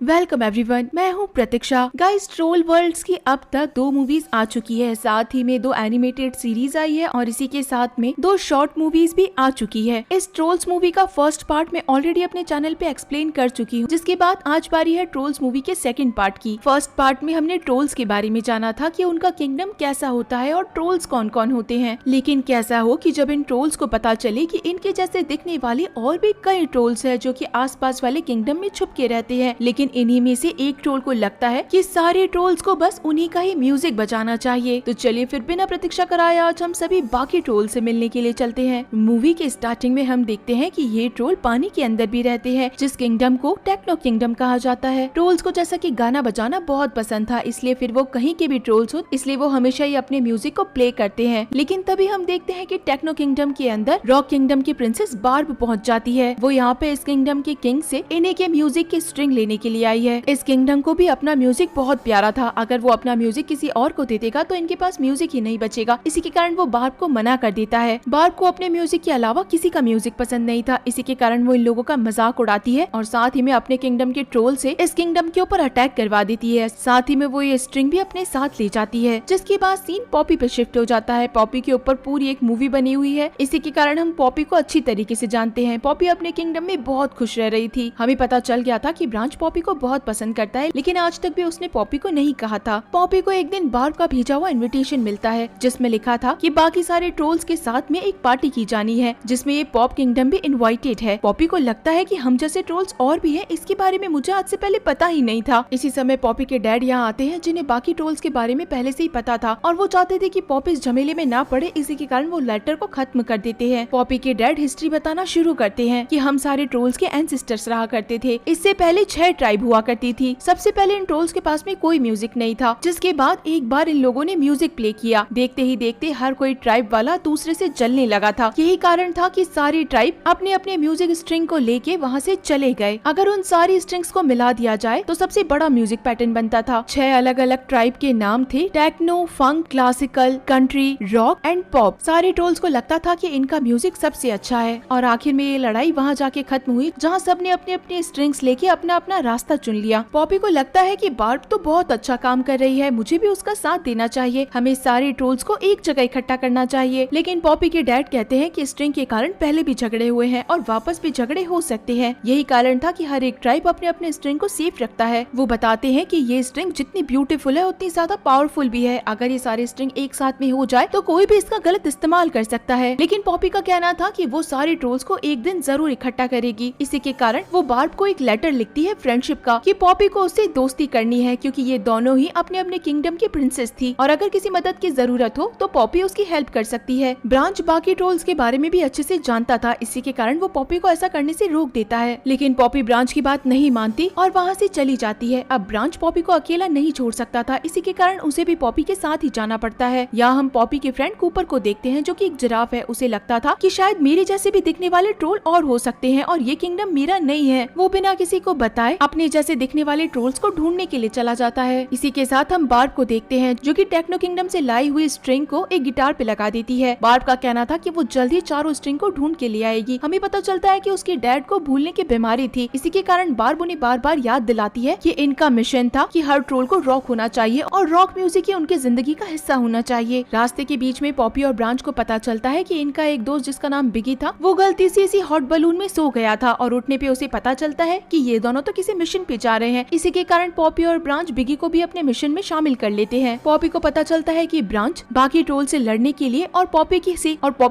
Welcome everyone, मैं हूँ प्रतीक्षा। Guys, troll world's की अब तक 2 मूवीज आ चुकी है, साथ ही में 2 एनिमेटेड सीरीज आई है और इसी के साथ में 2 शॉर्ट मूवीज भी आ चुकी है। इस ट्रोल्स मूवी का फर्स्ट पार्ट मैं ऑलरेडी अपने चैनल पे एक्सप्लेन कर चुकी हूँ, जिसके बाद आज बारी है ट्रोल्स मूवी के सेकंड पार्ट की। फर्स्ट पार्ट में हमने ट्रोल्स के बारे में जाना था कि उनका किंगडम कैसा होता है और ट्रोल्स कौन कौन होते हैं। लेकिन कैसा हो कि जब इन ट्रोल्स को पता चले कि इनके जैसे दिखने वाले और भी कई ट्रोल्स है जो कि आसपास वाले किंगडम में छुप के रहते हैं, लेकिन इन्हीं में से एक ट्रोल को लगता है कि सारे ट्रोल्स को बस उन्हीं का ही म्यूजिक बजाना चाहिए। तो चलिए फिर बिना प्रतीक्षा कराए आज हम सभी बाकी ट्रोल से मिलने के लिए चलते हैं। मूवी के स्टार्टिंग में हम देखते हैं कि ये ट्रोल पानी के अंदर भी रहते हैं, जिस किंगडम को टेक्नो किंगडम कहा जाता है। ट्रोल्स को जैसा कि गाना बजाना बहुत पसंद था, इसलिए फिर वो कहीं के भी ट्रोल्स हो इसलिए वो हमेशा ही अपने म्यूजिक को प्ले करते हैं। लेकिन तभी हम देखते हैं कि टेक्नो किंगडम के अंदर रॉक किंगडम की प्रिंसेस बार्ब पहुंच जाती है। वो यहाँ पे इस किंगडम के किंग से इन्हीं के म्यूजिक की स्ट्रिंग लेने के लिए आई है। इस किंगडम को भी अपना म्यूजिक बहुत प्यारा था, अगर वो अपना म्यूजिक किसी और को दे देगा तो इनके पास म्यूजिक ही नहीं बचेगा। इसी के कारण वो बार्ब को मना कर देता है। बार्ब को अपने म्यूजिक के अलावा किसी का म्यूजिक पसंद नहीं था, इसी के कारण वो इन लोगों का मजाक उड़ाती है और साथ ही में अपने किंगडम के ट्रोल से इस किंगडम के ऊपर अटैक करवा देती है। साथ ही में वो ये स्ट्रिंग भी अपने साथ ले जाती है, जिसके बाद सीन पॉपी पे शिफ्ट हो जाता है। पॉपी के ऊपर पूरी एक मूवी बनी हुई है, इसी के कारण हम पॉपी को अच्छी तरीके से जानते हैं। पॉपी अपने किंगडम में बहुत खुश रह रही थी। हमें पता चल गया था कि ब्रांच पॉपी को बहुत पसंद करता है, लेकिन आज तक भी उसने पॉपी को नहीं कहा था। पॉपी को एक दिन बार्ब का भेजा हुआ इनविटेशन मिलता है, जिसमें लिखा था कि बाकी सारे ट्रोल्स के साथ में एक पार्टी की जानी है, जिसमें ये पॉप किंगडम भी इनवाइटेड है। पॉपी को लगता है कि हम जैसे ट्रोल्स और भी हैं, इसके बारे में मुझे आज से पहले पता ही नहीं था। इसी समय पॉपी के डैड यहाँ आते हैं, जिन्हें बाकी ट्रोल्स के बारे में पहले से ही पता था और वो चाहते थे कि पॉपी इस झमेले में ना पड़े, इसी के कारण वो लेटर को खत्म कर देते हैं। पॉपी के डैड हिस्ट्री बताना शुरू करते हैं कि हम सारे ट्रोल्स के एंसेस्टर्स रहा करते थे। इससे पहले 6 ट्राइब हुआ करती थी। सबसे पहले इन ट्रोल्स के पास में कोई म्यूजिक नहीं था, जिसके बाद एक बार इन लोगों ने म्यूजिक प्ले किया। देखते ही देखते हर कोई ट्राइब वाला दूसरे से जलने लगा था। यही कारण था कि सारी ट्राइब अपने अपने म्यूजिक स्ट्रिंग को लेके वहाँ से चले गए। अगर उन सारी स्ट्रिंग्स को मिला दिया जाए तो सबसे बड़ा म्यूजिक पैटर्न बनता था। 6 अलग अलग ट्राइब के नाम थे, techno, funk, classical, country, rock and pop. सारे ट्रोल्स को लगता था कि इनका म्यूजिक सबसे अच्छा है और आखिर में ये लड़ाई वहाँ जाके खत्म हुई, जहाँ सबने अपने अपने स्ट्रिंग्स लेके अपना अपना रास्ता चुन लिया। पॉपी को लगता है कि बार्ब तो बहुत अच्छा काम कर रही है, मुझे भी उसका साथ देना चाहिए। हमें सारे ट्रोल्स को एक जगह इकट्ठा करना चाहिए। लेकिन पॉपी के डैड कहते हैं कि स्ट्रिंग के कारण पहले भी झगड़े हुए हैं और वापस भी झगड़े हो सकते हैं। यही कारण था कि हर एक ट्राइब अपने अपने स्ट्रिंग को सेफ रखता है। वो बताते हैं कि ये स्ट्रिंग जितनी ब्यूटीफुल है उतनी ज्यादा पावरफुल भी है। अगर ये सारे स्ट्रिंग एक साथ में हो जाए तो कोई भी इसका गलत इस्तेमाल कर सकता है। लेकिन पॉपी का कहना था कि वो सारे ट्रोल्स को एक दिन जरूर इकट्ठा करेगी। इसी के कारण वो बार्ब को एक लेटर लिखती है फ्रेंडशिप का, कि पॉपी को उससे दोस्ती करनी है, क्योंकि ये दोनों ही अपने अपने किंगडम की प्रिंसेस थी और अगर किसी मदद की जरूरत हो तो पॉपी उसकी हेल्प कर सकती है। ब्रांच बाकी ट्रोल्स के बारे में भी अच्छे से जानता था, इसी के कारण वो पॉपी को ऐसा करने से रोक देता है। लेकिन पॉपी ब्रांच की बात नहीं मानती और वहाँ से चली जाती है। अब ब्रांच पॉपी को अकेला नहीं छोड़ सकता था, इसी के कारण उसे भी पॉपी के साथ ही जाना पड़ता है। यहाँ हम पॉपी के फ्रेंड कूपर को देखते हैं, जो कि एक जिराफ है। उसे लगता था कि शायद मेरे जैसे भी दिखने वाले ट्रोल और हो सकते हैं और ये किंगडम मेरा नहीं है। वो बिना किसी को बताए अपने जैसे दिखने वाले ट्रोल्स को ढूंढने के लिए चला जाता है। इसी के साथ हम बार्ब को देखते हैं, जो कि टेक्नो किंगडम से लाई हुई स्ट्रिंग को एक गिटार पे लगा देती है। बार्ब का कहना था कि वो जल्द ही चारों स्ट्रिंग को ढूंढ के ले आएगी। हमें पता चलता है कि उसके डैड को भूलने की बीमारी थी, इसी के कारण बार्ब उन्हें बार बार याद दिलाती है कि इनका मिशन था कि हर ट्रोल को रॉक होना चाहिए और रॉक म्यूजिक ही उनकी जिंदगी का हिस्सा होना चाहिए। रास्ते के बीच में पॉपी और ब्रांच को पता चलता है कि इनका एक दोस्त जिसका नाम बिगी था, वो गलती से इसी हॉट बलून में सो गया था और उठने पे उसे पता चलता है कि ये दोनों तो किसी मिशन पे जा रहे हैं। इसी के कारण पॉपी और ब्रांच बिगी को भी अपने मिशन में शामिल कर लेते हैं। पॉपी को पता चलता है कि ब्रांच बाकी ट्रोल से लड़ने के लिए और पॉपी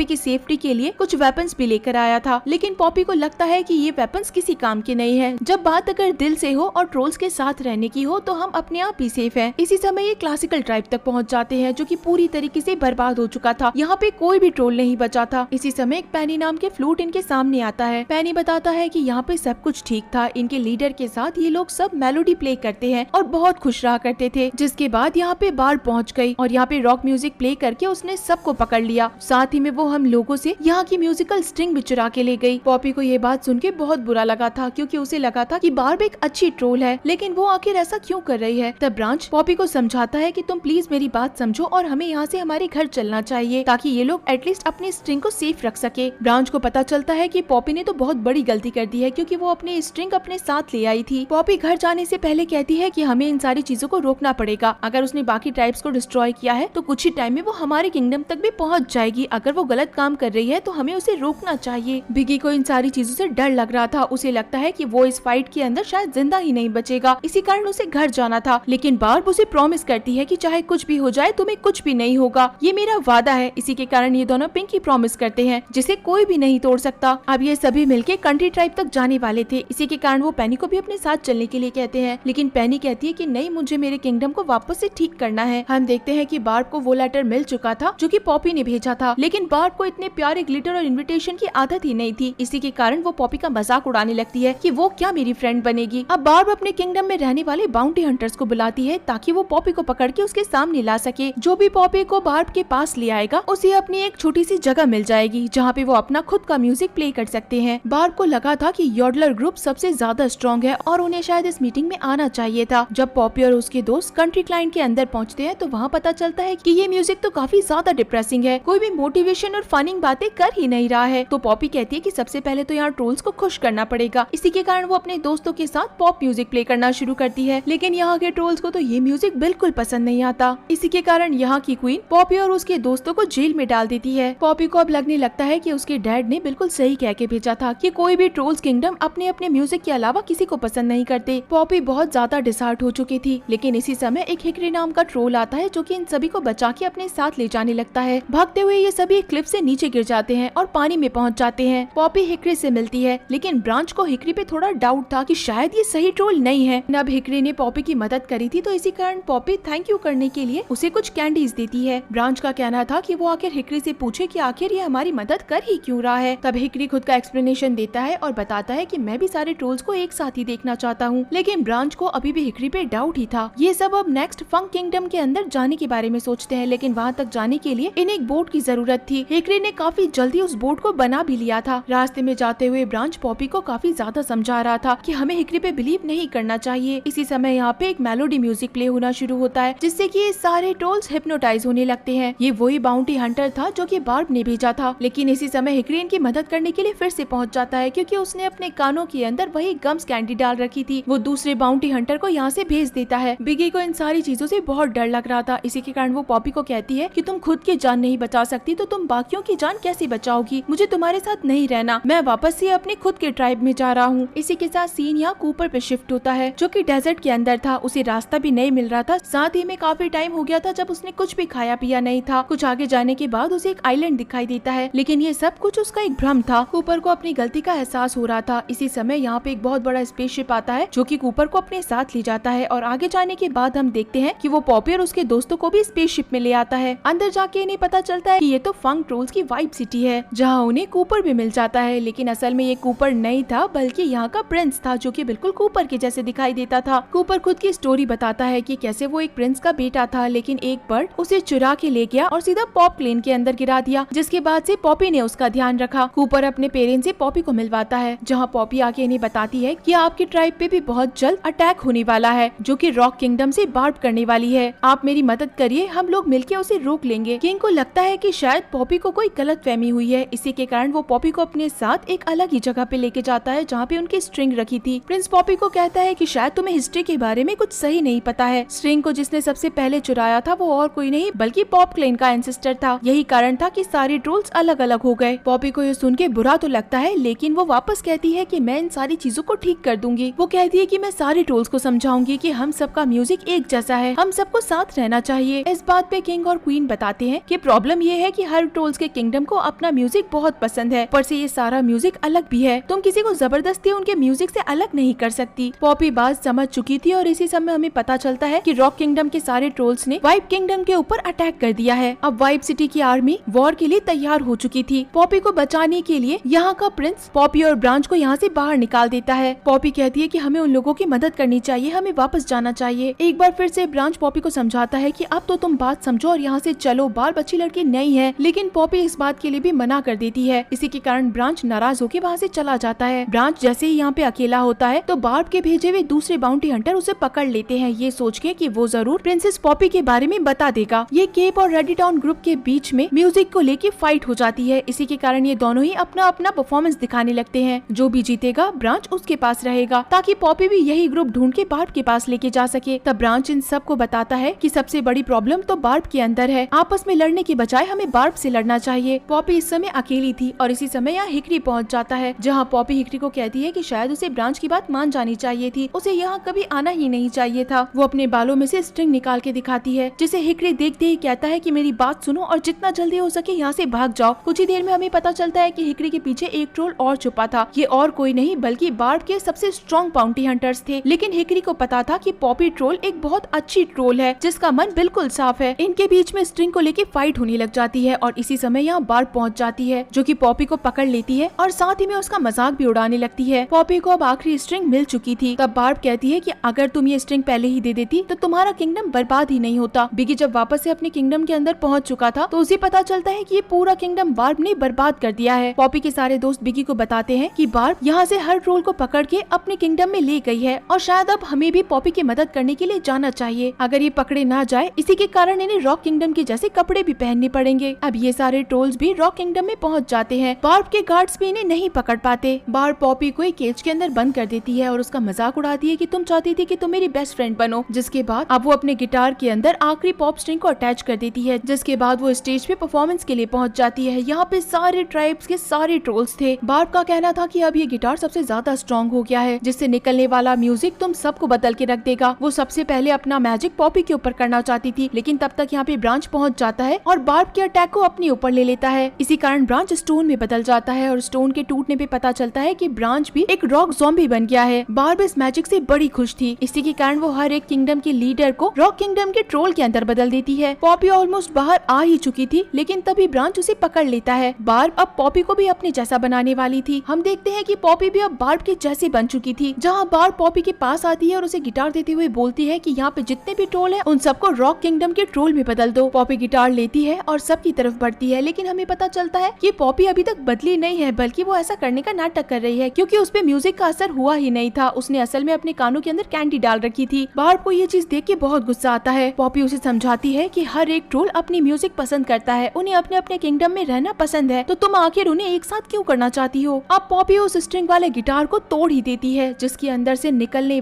की सेफ्टी के लिए कुछ वेपन्स भी लेकर आया था, लेकिन पॉपी को लगता है कि ये वेपन्स किसी काम के नहीं है। जब बात अगर दिल से हो और ट्रोल्स के साथ रहने की हो तो हम अपने आप ही सेफ हैं। इसी समय ये क्लासिकल ट्राइब तक पहुंच जाते हैं, जो कि पूरी तरीके से बर्बाद हो चुका था। यहाँ पे कोई भी ट्रोल नहीं बचा था। इसी समय एक पैनी नाम के फ्लूट इनके सामने आता है। पैनी बताता है कि यहाँ पे सब कुछ ठीक था, इनके लीडर के साथ ये लोग सब मेलोडी प्ले करते हैं और बहुत खुश रहा करते थे। जिसके बाद यहाँ पे बार्ब पहुँच गई और यहाँ पे रॉक म्यूजिक प्ले करके उसने सबको पकड़ लिया। साथ ही में वो हम लोगों से यहाँ की म्यूजिकल स्ट्रिंग भी चुरा के ले गई। पॉपी को ये बात सुन के बहुत बुरा लगा था, क्योंकि उसे लगा था कि बार्ब एक अच्छी ट्रोल है, लेकिन वो आखिर ऐसा क्यों कर रही है। तब ब्रांच पॉपी को समझाता है कि तुम प्लीज मेरी बात समझो और हमें यहाँ से हमारे घर चलना चाहिए, ताकि ये लोग एटलीस्ट अपनी स्ट्रिंग को सेफ रख सके। ब्रांच को पता चलता है कि पॉपी ने तो बहुत बड़ी गलती कर दी है, क्योंकि वो अपनी स्ट्रिंग अपने साथ ले आई थी थी। पॉपी घर जाने से पहले कहती है कि हमें इन सारी चीजों को रोकना पड़ेगा। अगर उसने बाकी ट्राइब्स को डिस्ट्रॉय किया है तो कुछ ही टाइम में वो हमारे किंगडम तक भी पहुंच जाएगी। अगर वो गलत काम कर रही है तो हमें उसे रोकना चाहिए। बिगी को इन सारी चीजों से डर लग रहा था। उसे लगता है कि वो इस फाइट के अंदर शायद जिंदा ही नहीं बचेगा, इसी कारण उसे घर जाना था। लेकिन बार्ब उसे प्रॉमिस करती है कि चाहे कुछ भी हो जाए तुम्हें कुछ भी नहीं होगा, ये मेरा वादा है। इसी के कारण ये दोनों पिंकी प्रॉमिस करते हैं जिसे कोई भी नहीं तोड़ सकता। अब ये सभी मिलके कंट्री ट्राइब तक जाने वाले थे। इसी के कारण वो पेनी को भी अपने साथ चलने के लिए कहते हैं, लेकिन पेनी कहती है कि नहीं, मुझे मेरे किंगडम को वापस से ठीक करना है। हम देखते हैं कि बार्ब को वो लेटर मिल चुका था जो कि पॉपी ने भेजा था, लेकिन बार्ब को इतने प्यारे ग्लिटर और इन्विटेशन की आदत ही नहीं थी। इसी के कारण वो पॉपी का मजाक उड़ाने लगती है कि वो क्या मेरी फ्रेंड बनेगी। अब बार्ब अपने किंगडम में रहने वाले बाउंटी हंटर्स को बुलाती है ताकि वो पॉपी को पकड़ के उसके सामने ला सके। जो भी पॉपी को बार्ब के पास ले आएगा उसे अपनी एक छोटी सी जगह मिल जाएगी जहाँ पे वो अपना खुद का म्यूजिक प्ले कर सकते हैं। बार्ब को लगा था कि योडलर ग्रुप सबसे ज्यादा स्ट्रॉन्ग है और उन्हें शायद इस मीटिंग में आना चाहिए था। जब पॉपी और उसके दोस्त कंट्री क्लाइंट के अंदर पहुँचते हैं तो वहाँ पता चलता है कि ये म्यूजिक तो काफी ज्यादा डिप्रेसिंग है, कोई भी मोटिवेशन और फनिंग बातें कर ही नहीं रहा है। तो पॉपी कहती है कि सबसे पहले तो यहाँ ट्रोल्स को खुश करना पड़ेगा। इसी के कारण वो अपने दोस्तों के साथ पॉप म्यूजिक प्ले करना शुरू करती है, लेकिन यहाँ के ट्रोल्स को तो ये म्यूजिक बिल्कुल पसंद नहीं आता। इसी के कारण यहाँ की क्वीन पॉपी और उसके दोस्तों को जेल में डाल देती है। पॉपी को अब लगने लगता है कि उसके डैड ने बिल्कुल सही कह के भेजा था कि कोई भी ट्रोल्स किंगडम अपने अपने म्यूजिक के अलावा किसी को पसंद नहीं करते। पॉपी बहुत ज्यादा डिसहार्ट हो चुकी थी, लेकिन इसी समय एक हिकरी नाम का ट्रोल आता है जो कि इन सभी को बचा के अपने साथ ले जाने लगता है। भागते हुए ये सभी क्लिफ से नीचे गिर जाते हैं और पानी में पहुंच जाते हैं। पॉपी हिकरी से मिलती है, लेकिन ब्रांच को हिकरी पे थोड़ा डाउट था कि शायद ये सही ट्रोल नहीं है। अब हिकरी ने पॉपी की मदद करी थी तो इसी कारण पॉपी थैंक यू करने के लिए उसे कुछ कैंडीज देती है। ब्रांच का कहना था कि वो आखिर हिकरी से पूछे कि आखिर ये हमारी मदद कर ही क्यों रहा है। तब हिकरी खुद का एक्सप्लेनेशन देता है और बताता है कि मैं भी सारे ट्रोल्स को एक साथ ही देखना चाहता हूँ, लेकिन ब्रांच को अभी भी हिकरी पे डाउट ही था। ये सब अब नेक्स्ट फंक किंगडम के अंदर जाने के बारे में सोचते हैं, लेकिन वहाँ तक जाने के लिए इन्हें एक बोट की जरूरत थी। हिकरी ने काफी जल्दी उस बोट को बना भी लिया था। रास्ते में जाते हुए ब्रांच पॉपी को काफी ज्यादा समझा रहा था कि हमें हिकरी पे बिलीव नहीं करना चाहिए। इसी समय यहाँ पे एक मेलोडी म्यूजिक प्ले होना शुरू होता है जिससे कि ये सारे ट्रोल्स हिप्नोटाइज होने लगते हैं। ये वही बाउंटी हंटर था जो कि बार्ब ने भेजा था, लेकिन इसी समय हिकरी इनकी मदद करने के लिए फिर से पहुंच जाता है क्योंकि उसने अपने कानों के अंदर वही गम्स कैंडी डाल रखी थी। वो दूसरे बाउंटी हंटर को यहाँ से भेज देता है। बिगी को इन सारी चीजों से बहुत डर लग रहा था। इसी के कारण वो पॉपी को कहती है कि तुम खुद की जान नहीं बचा सकती तो तुम बाकियों की जान कैसे बचाओगी, मुझे तुम्हारे साथ नहीं रहना, मैं वापस से अपने खुद के ट्राइब में जा रहा हूँ। इसी के साथ सीन यहाँ कूपर पे शिफ्ट होता है जो कि डेजर्ट के अंदर था। उसे रास्ता भी नहीं मिल रहा था, साथ ही में काफी टाइम हो गया था जब उसने कुछ भी खाया पिया नहीं था। कुछ आगे जाने के बाद उसे एक आइलैंड दिखाई देता है, लेकिन ये सब कुछ उसका एक भ्रम था। कूपर को अपनी गलती का एहसास हो रहा था। इसी समय यहाँ पे एक बहुत बड़ा स्पेसशिप आता है जो कि कूपर को अपने साथ ले जाता है और आगे जाने के बाद हम देखते हैं कि वो पॉपी और उसके दोस्तों को भी स्पेसशिप में ले आता है। अंदर जाके इन्हें पता चलता है कि ये तो फंक ट्रोल्स की वाइब सिटी है जहाँ उन्हें कूपर भी मिल जाता है, लेकिन असल में ये कूपर नहीं था बल्कि यहाँ का प्रिंस था जो कि बिल्कुल कूपर के जैसे दिखाई देता था। कूपर खुद की स्टोरी बताता है कि कैसे वो एक प्रिंस का बेटा था, लेकिन एक बर्ड उसे चुरा के ले गया और सीधा पॉप प्लेन के अंदर गिरा दिया, जिसके बाद से पॉपी ने उसका ध्यान रखा। कूपर अपने पेरेंट्स से पॉपी को मिलवाता है जहाँ पॉपी आके इन्हें बताती है कि आपके ट्राइब पे भी बहुत जल्द अटैक होने वाला है जो कि रॉक किंगडम से बार्ब करने वाली है। आप मेरी मदद करिए, हम लोग मिलके उसे रोक लेंगे। किंग को लगता है कि शायद पॉपी को कोई गलतफहमी हुई है। इसी के कारण वो पॉपी को अपने साथ एक अलग ही जगह पे लेके जाता है जहाँ पे उनकी स्ट्रिंग रखी थी। प्रिंस पॉपी को कहता है कि शायद तुम्हें हिस्ट्री के बारे में कुछ सही नहीं पता है। स्ट्रिंग को जिसने सबसे पहले चुराया था वो और कोई नहीं बल्कि पॉप क्लेन का एंसेस्टर था। यही कारण था कि सारे ट्रोल्स अलग अलग हो गए। पॉपी को ये सुन के बुरा तो लगता है, लेकिन वो वापस कहती है कि मैं इन सारी चीजों को ठीक कर दूंगी। वो कहती है कि मैं सारे ट्रोल्स को समझाऊंगी कि हम सबका म्यूजिक एक जैसा है, हम सबको साथ रहना चाहिए। इस बात पे किंग और क्वीन बताते हैं कि प्रॉब्लम ये है कि हर ट्रोल्स के किंगडम को अपना म्यूजिक बहुत पसंद है, पर से ये सारा म्यूजिक अलग भी है। तुम किसी को जबरदस्ती उनके म्यूजिक से अलग नहीं कर सकती। पॉपी बात समझ चुकी थी और इसी समय हमें पता चलता है कि रॉक किंगडम के सारे ट्रोल्स ने वाइब किंगडम के ऊपर अटैक कर दिया है। अब वाइब सिटी की आर्मी वॉर के लिए तैयार हो चुकी थी। पॉपी को बचाने के लिए यहाँ का प्रिंस पॉपी और ब्रांच को यहाँ से बाहर निकाल देता है। पॉपी कहती है कि हमें उन लोगों की मदद करनी चाहिए, हमें वापस जाना चाहिए। एक बार फिर से ब्रांच पॉपी को समझाता है कि अब तो तुम बात समझो और यहाँ से चलो, बार्ब अच्छी लड़की नहीं है, लेकिन पॉपी इस बात के लिए भी मना कर देती है। इसी के कारण ब्रांच नाराज होकर वहाँ से चला जाता है। ब्रांच जैसे ही यहाँ पे अकेला होता है तो बार्ब के भेजे हुए दूसरे बाउंटी हंटर उसे पकड़ लेते हैं, ये सोच के कि वो जरूर प्रिंसेस पॉपी के बारे में बता देगा। ये केप और रेडी टाउन ग्रुप के बीच में म्यूजिक को लेके फाइट हो जाती है। इसी के कारण ये दोनों ही अपना अपना परफॉर्मेंस दिखाने लगते हैं। जो भी जीतेगा ब्रांच उसके पास रहेगा। ताकि पॉपी भी यही ग्रुप ढूंढ के बार्ब के पास लेके जा सके। तब ब्रांच इन सबको बताता है कि सबसे बड़ी प्रॉब्लम तो बार्ब के अंदर है, आपस में लड़ने के बजाय हमें बार्ब से लड़ना चाहिए। पॉपी इस समय अकेली थी और इसी समय यहाँ हिकरी पहुँच जाता है, जहाँ पॉपी हिकरी को कहती है कि शायद उसे ब्रांच की बात मान जानी चाहिए थी, उसे यहाँ कभी आना ही नहीं चाहिए था। वो अपने बालों में से स्ट्रिंग निकाल के दिखाती है, जिसे हिकरी देखते ही कहता है कि मेरी बात सुनो और जितना जल्दी हो सके यहाँ से भाग जाओ। कुछ ही देर में हमें पता चलता है कि हिकरी के पीछे एक ट्रोल और छुपा था। ये और कोई नहीं बल्कि बार्ब के सबसे स्ट्रॉन्ग बाउंटी हंटर्स थे। लेकिन हिकरी को पता था कि पॉपी ट्रोल एक बहुत अच्छी ट्रोल है जिसका मन बिल्कुल साफ है। इनके बीच में स्ट्रिंग को लेके फाइट होने लग जाती है और इसी समय यहाँ बार्ब पहुँच जाती है, जो कि पॉपी को पकड़ लेती है और साथ ही में उसका मजाक भी उड़ाने लगती है। पॉपी को अब आखिरी स्ट्रिंग मिल चुकी थी। तब बार्ब कहती है कि अगर तुम ये स्ट्रिंग पहले ही दे देती तो तुम्हारा किंगडम बर्बाद ही नहीं होता। बिगी जब वापस से अपने किंगडम के अंदर पहुंच चुका था तो उसे पता चलता है कि ये पूरा किंगडम बार्ब ने बर्बाद कर दिया है। पॉपी के सारे दोस्त बिगी को बताते हैं कि बार्ब यहाँ से हर ट्रोल को पकड़ के अपने किंगडम में ले गई है और शायद अब हमें भी पॉपी की मदद करने के लिए जाना चाहिए। अगर ये पकड़े ना जाए, इसी के कारण इन्हें रॉक किंगडम के जैसे कपड़े भी पहनने पड़ेंगे। अब ये सारे ट्रोल्स भी रॉक किंगडम में पहुँच जाते हैं। बार्ब के गार्ड्स भी इन्हें नहीं पकड़ पाते। बार्ब पॉपी को एक केज के अंदर बंद कर देती है और उसका मजाक उड़ाती है कि तुम चाहती थी कि तुम मेरी बेस्ट फ्रेंड बनो। जिसके बाद अब वो अपने गिटार के अंदर आखिरी पॉप स्ट्रिंग को अटैच कर देती है। जिसके बाद वो स्टेज पे परफॉर्मेंस के लिए पहुंच जाती है। यहाँ पे सारे ट्राइब्स के सारे ट्रोल्स थे। बार्ब का कहना था कि अब ये गिटार सबसे ज्यादा स्ट्रॉन्ग हो गया है, जिससे निकलने वाला म्यूजिक तुम सबको बदल के रख देगा। वो सबसे पहले अपना मैजिक पॉपी के ऊपर करना चाहती थी, लेकिन तब तक यहाँ पे ब्रांच पहुंच जाता है और बार्ब के अटैक को अपने ऊपर ले लेता है। इसी कारण ब्रांच स्टोन में बदल जाता है और स्टोन के टूटने पे पता चलता है कि ब्रांच भी एक रॉक ज़ॉम्बी बन गया है। बार्ब इस मैजिक से बड़ी खुश थी। इसी के कारण वो हर एक किंगडम के लीडर को रॉक किंगडम के ट्रोल के अंदर बदल देती है। पॉपी ऑलमोस्ट बाहर आ ही चुकी थी, लेकिन तभी ब्रांच उसे पकड़ लेता है। बार्ब अब पॉपी को भी अपने जैसा बनाने वाली थी। हम देखते हैं कि पॉपी भी अब बार्ब के जैसी बन चुकी थी, जहाँ बार्ब पॉपी के पास आती है और उसे गिटार देते हुए बोलती है कि यहाँ पे जितने भी ट्रोल हैं, उन सबको रॉक किंगडम के ट्रोल में बदल दो। पॉपी गिटार लेती है और सबकी तरफ बढ़ती है, लेकिन हमें पता चलता है कि पॉपी अभी तक बदली नहीं है, बल्कि वो ऐसा करने का नाटक कर रही है, क्योंकि उस पे म्यूजिक का असर हुआ ही नहीं था। उसने असल में अपने कानों के अंदर कैंडी डाल रखी थी। बार्ब को ये चीज देख के बहुत गुस्सा आता है। पॉपी उसे समझाती है कि हर एक ट्रोल अपनी म्यूजिक पसंद करता है, उन्हें अपने अपने किंगडम में रहना पसंद है, तो तुम आखिर उन्हें एक साथ क्यों करना चाहती हो। अब पॉपी उस स्ट्रिंग वाले गिटार को तोड़ ही देती है, जिसके अंदर से निकलने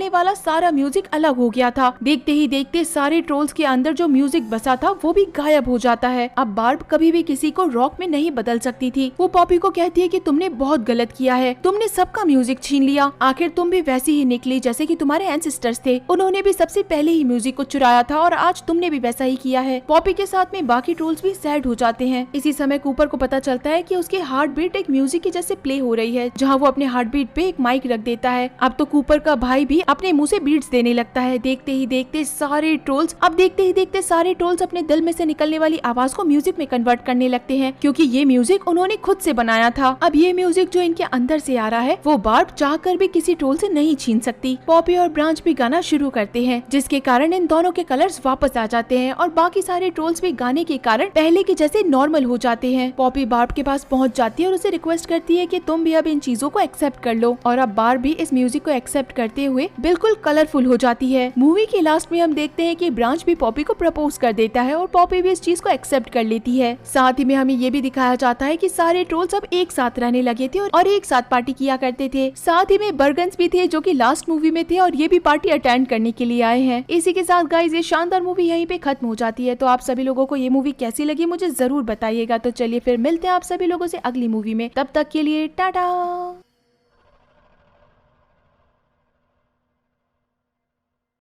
वाला सारा म्यूजिक अलग हो गया था। देखते ही देखते सारे ट्रोल्स के अंदर जो म्यूजिक बसा था वो भी गायब हो जाता है। अब बार्ब कभी भी किसी को रॉक में नहीं बदल सकती थी। वो पॉपी को कहती है कि तुमने बहुत गलत किया है, तुमने सबका म्यूजिक छीन लिया। आखिर तुम भी वैसी ही निकली जैसे कि तुम्हारे एंसेस्टर्स थे, उन्होंने भी सबसे पहले ही म्यूजिक को चुराया था और आज तुमने भी वैसा ही किया है। पॉपी के साथ में बाकी ट्रोल्स भी सैड हो जाते हैं। इसी समय कूपर को पता चलता है कि उसकी हार्ट बीट एक म्यूजिक की जैसे प्ले हो रही है, जहाँ वो अपने हार्ट बीट पे एक माइक रख देता है। अब तो कूपर का भाई भी अपने मुंह से बीट्स देने लगता है। देखते ही देखते सारे ट्रोल्स अपने दिल में से निकलने वाली आवाज को म्यूजिक में कन्वर्ट करने लगते हैं, क्योंकि ये म्यूजिक उन्होंने खुद से बनाया था। अब ये म्यूजिक जो इनके अंदर से आ रहा है वो बार्ब चाहकर भी किसी ट्रोल से नहीं छीन सकती। पॉपी और ब्रांच भी गाना शुरू करते हैं, जिसके कारण इन दोनों के कलर्स वापस आ जाते हैं और बाकी सारे ट्रोल्स भी गाने के कारण पहले के जैसे नॉर्मल हो जाते हैं। पॉपी बार्ब के पास पहुंच जाती है और उसे रिक्वेस्ट करती है कि तुम भी अब इन चीजों को एक्सेप्ट कर लो, और अब बार्ब भी इस म्यूजिक को एक्सेप्ट करते हुए बिल्कुल कलरफुल हो जाती है। मूवी के लास्ट में हम देखते हैं कि ब्रांच भी पॉपी को प्रपोज कर देता है और पॉपी भी इस चीज को एक्सेप्ट कर लेती है। साथ ही में हमें ये भी दिखाया जाता है कि सारे ट्रोल्स अब एक साथ रहने लगे थे और एक साथ पार्टी किया करते थे। साथ ही में बर्गन्स भी थे जो कि लास्ट मूवी में थे और ये भी पार्टी अटेंड करने के लिए आए हैं। इसी के साथ गाइस ये शानदार मूवी यहीं पे खत्म हो जाती है। तो आप सभी लोगों को ये मूवी कैसी लगी मुझे जरूर बताइएगा। तो चलिए फिर मिलते हैं आप सभी लोगों से अगली मूवी में, तब तक के लिए टाटा।